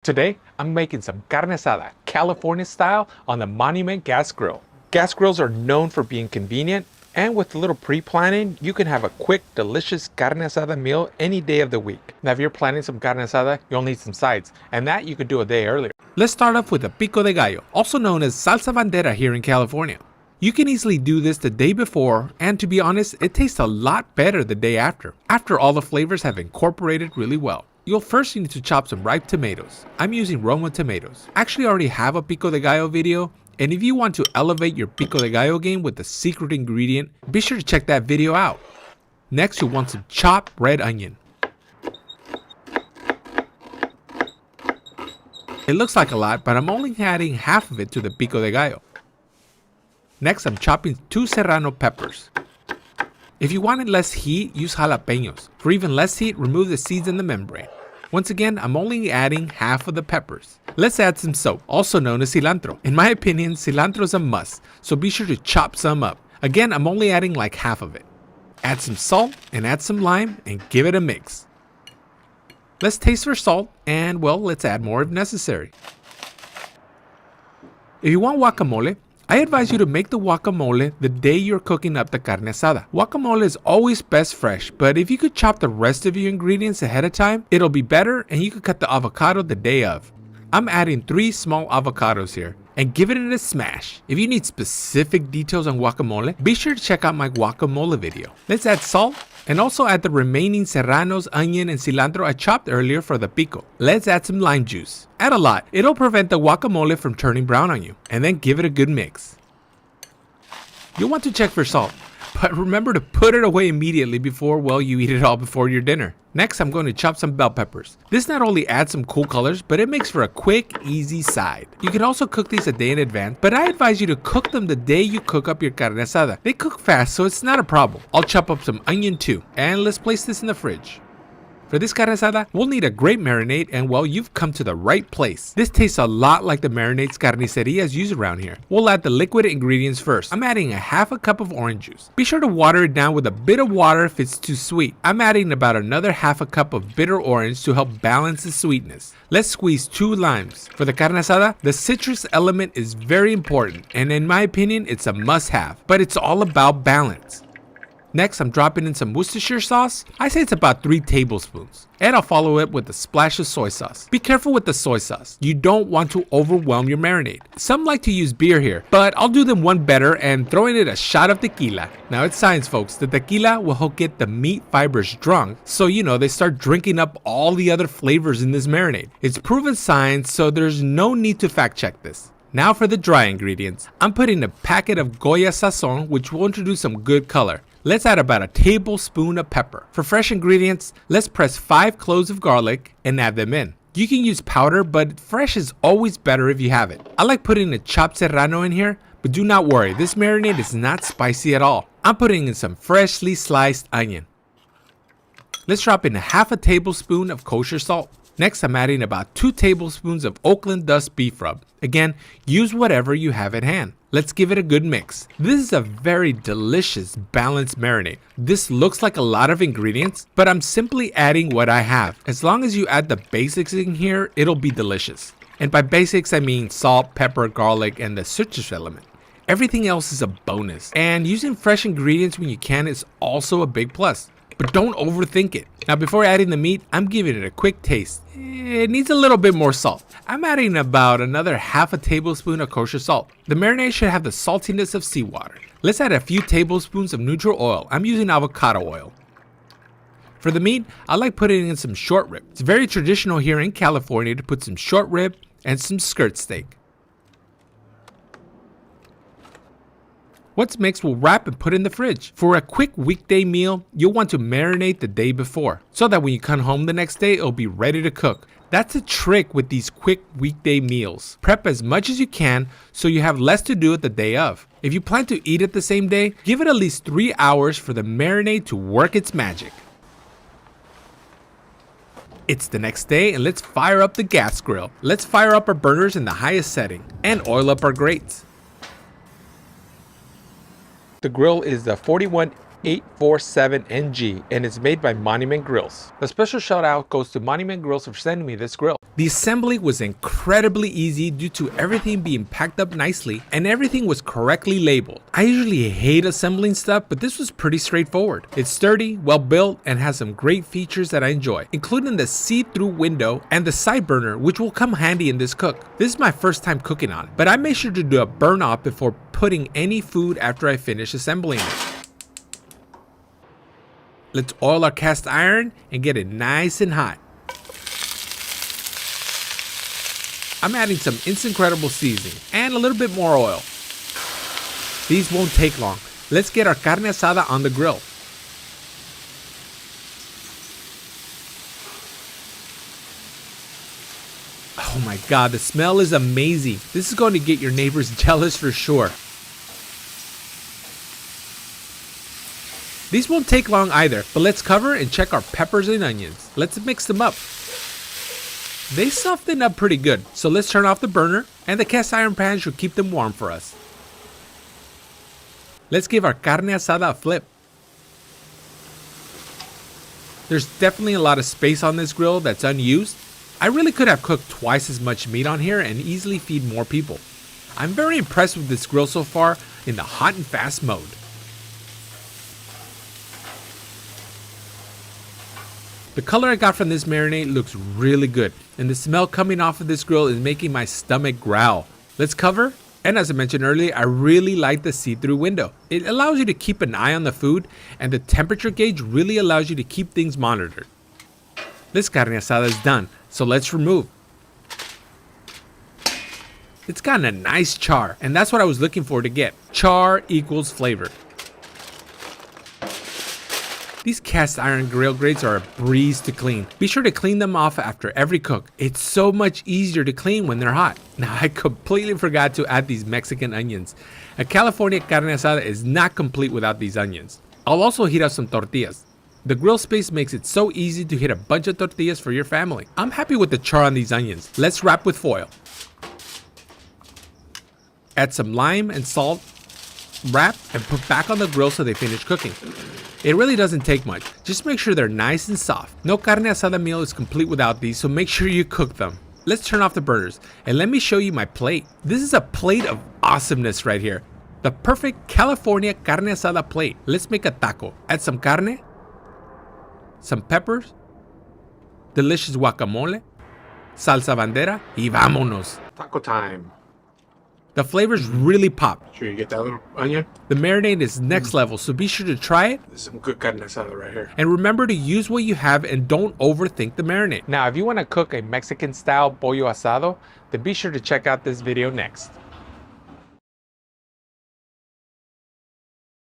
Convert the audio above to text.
Today, I'm making some carne asada, California style, on the Monument gas grill. Gas grills are known for being convenient, and with a little pre-planning, you can have a quick, delicious carne asada meal any day of the week. Now, if you're planning some carne asada, you'll need some sides, and that you can do a day earlier. Let's start off with a pico de gallo, also known as salsa bandera here in California. You can easily do this the day before, and to be honest, it tastes a lot better the day after all the flavors have incorporated really well. You'll first need to chop some ripe tomatoes. I'm using Roma tomatoes. I actually already have a pico de gallo video, and if you want to elevate your pico de gallo game with the secret ingredient, be sure to check that video out. Next, you'll want some chopped red onion. It looks like a lot, but I'm only adding half of it to the pico de gallo. Next, I'm chopping 2 serrano peppers. If you wanted less heat, use jalapenos. For even less heat, remove the seeds and the membrane. Once again, I'm only adding half of the peppers. Let's add some soap, also known as cilantro. In my opinion, cilantro is a must, so be sure to chop some up. Again, I'm only adding like half of it. Add some salt and add some lime and give it a mix. Let's taste for salt and, well, let's add more if necessary. If you want guacamole, I advise you to make the guacamole the day you're cooking up the carne asada. Guacamole is always best fresh, but if you could chop the rest of your ingredients ahead of time, it'll be better and you could cut the avocado the day of. I'm adding 3 small avocados here and give it a smash. If you need specific details on guacamole, be sure to check out my guacamole video. Let's add salt and also add the remaining serranos, onion, and cilantro I chopped earlier for the pico. Let's add some lime juice. Add a lot. It'll prevent the guacamole from turning brown on you. And then give it a good mix. You'll want to check for salt, but remember to put it away immediately before, well, you eat it all before your dinner. Next, I'm going to chop some bell peppers. This not only adds some cool colors, but it makes for a quick, easy side. You can also cook these a day in advance, but I advise you to cook them the day you cook up your carne asada. They cook fast, so it's not a problem. I'll chop up some onion too, and let's place this in the fridge. For this carne asada, we'll need a great marinade, and well, you've come to the right place. This tastes a lot like the marinades carnicerias use around here. We'll add the liquid ingredients first. I'm adding a half a cup of orange juice. Be sure to water it down with a bit of water if it's too sweet. I'm adding about another half a cup of bitter orange to help balance the sweetness. Let's squeeze 2 limes. For the carne asada, the citrus element is very important, and in my opinion, it's a must-have, but it's all about balance. Next, I'm dropping in some Worcestershire sauce. I say it's about 3 tablespoons. And I'll follow it with a splash of soy sauce. Be careful with the soy sauce. You don't want to overwhelm your marinade. Some like to use beer here, but I'll do them one better and throw in it a shot of tequila. Now it's science, folks. The tequila will help get the meat fibers drunk, so they start drinking up all the other flavors in this marinade. It's proven science, so there's no need to fact check this. Now for the dry ingredients. I'm putting a packet of Goya Sazon, which will introduce some good color. Let's add about a tablespoon of pepper. For fresh ingredients, let's press 5 cloves of garlic and add them in. You can use powder, but fresh is always better if you have it. I like putting a chopped serrano in here, but do not worry, this marinade is not spicy at all. I'm putting in some freshly sliced onion. Let's drop in a half a tablespoon of kosher salt. Next, I'm adding about 2 tablespoons of Oakland dust beef rub. Again, use whatever you have at hand. Let's give it a good mix. This is a very delicious, balanced marinade. This looks like a lot of ingredients, but I'm simply adding what I have. As long as you add the basics in here, it'll be delicious. And by basics, I mean salt, pepper, garlic, and the citrus element. Everything else is a bonus. And using fresh ingredients when you can is also a big plus. But don't overthink it. Now before adding the meat, I'm giving it a quick taste. It needs a little bit more salt. I'm adding about another half a tablespoon of kosher salt. The marinade should have the saltiness of seawater. Let's add a few tablespoons of neutral oil. I'm using avocado oil. For the meat, I like putting in some short rib. It's very traditional here in California to put some short rib and some skirt steak. Once mixed, we'll wrap and put in the fridge. For a quick weekday meal, you'll want to marinate the day before, so that when you come home the next day, it'll be ready to cook. That's a trick with these quick weekday meals. Prep as much as you can so you have less to do it the day of. If you plan to eat it the same day, give it at least 3 hours for the marinade to work its magic. It's the next day and let's fire up the gas grill. Let's fire up our burners in the highest setting and oil up our grates. The grill is the 41 F847NG and it's made by Monument Grills. A special shout out goes to Monument Grills for sending me this grill. The assembly was incredibly easy due to everything being packed up nicely and everything was correctly labeled. I usually hate assembling stuff, but this was pretty straightforward. It's sturdy, well built, and has some great features that I enjoy, including the see-through window and the side burner, which will come handy in this cook. This is my first time cooking on it, but I make sure to do a burn off before putting any food after I finish assembling it. Let's oil our cast iron and get it nice and hot. I'm adding some Instant Credible seasoning and a little bit more oil. These won't take long. Let's get our carne asada on the grill. Oh my god, the smell is amazing. This is going to get your neighbors jealous for sure. These won't take long either, but let's cover and check our peppers and onions. Let's mix them up. They soften up pretty good, so let's turn off the burner and the cast iron pan should keep them warm for us. Let's give our carne asada a flip. There's definitely a lot of space on this grill that's unused. I really could have cooked twice as much meat on here and easily feed more people. I'm very impressed with this grill so far in the hot and fast mode. The color I got from this marinade looks really good, and the smell coming off of this grill is making my stomach growl. Let's cover, and as I mentioned earlier, I really like the see-through window. It allows you to keep an eye on the food, and the temperature gauge really allows you to keep things monitored. This carne asada is done, so let's remove. It's gotten a nice char, and that's what I was looking for to get. Char equals flavor. These cast iron grill grates are a breeze to clean. Be sure to clean them off after every cook. It's so much easier to clean when they're hot. Now I completely forgot to add these Mexican onions. A California carne asada is not complete without these onions. I'll also heat up some tortillas. The grill space makes it so easy to hit a bunch of tortillas for your family. I'm happy with the char on these onions. Let's wrap with foil. Add some lime and salt, wrap, and put back on the grill so they finish cooking. It really doesn't take much. Just make sure they're nice and soft. No carne asada meal is complete without these, so make sure you cook them. Let's turn off the burners and let me show you my plate. This is a plate of awesomeness right here. The perfect California carne asada plate. Let's make a taco. Add some carne, some peppers, delicious guacamole, salsa bandera, y vámonos. Taco time. The flavors really pop. Sure you get that little onion? The marinade is next level, so be sure to try it. This is some good carne asada right here. And remember to use what you have and don't overthink the marinade. Now, if you want to cook a Mexican style pollo asado, then be sure to check out this video next.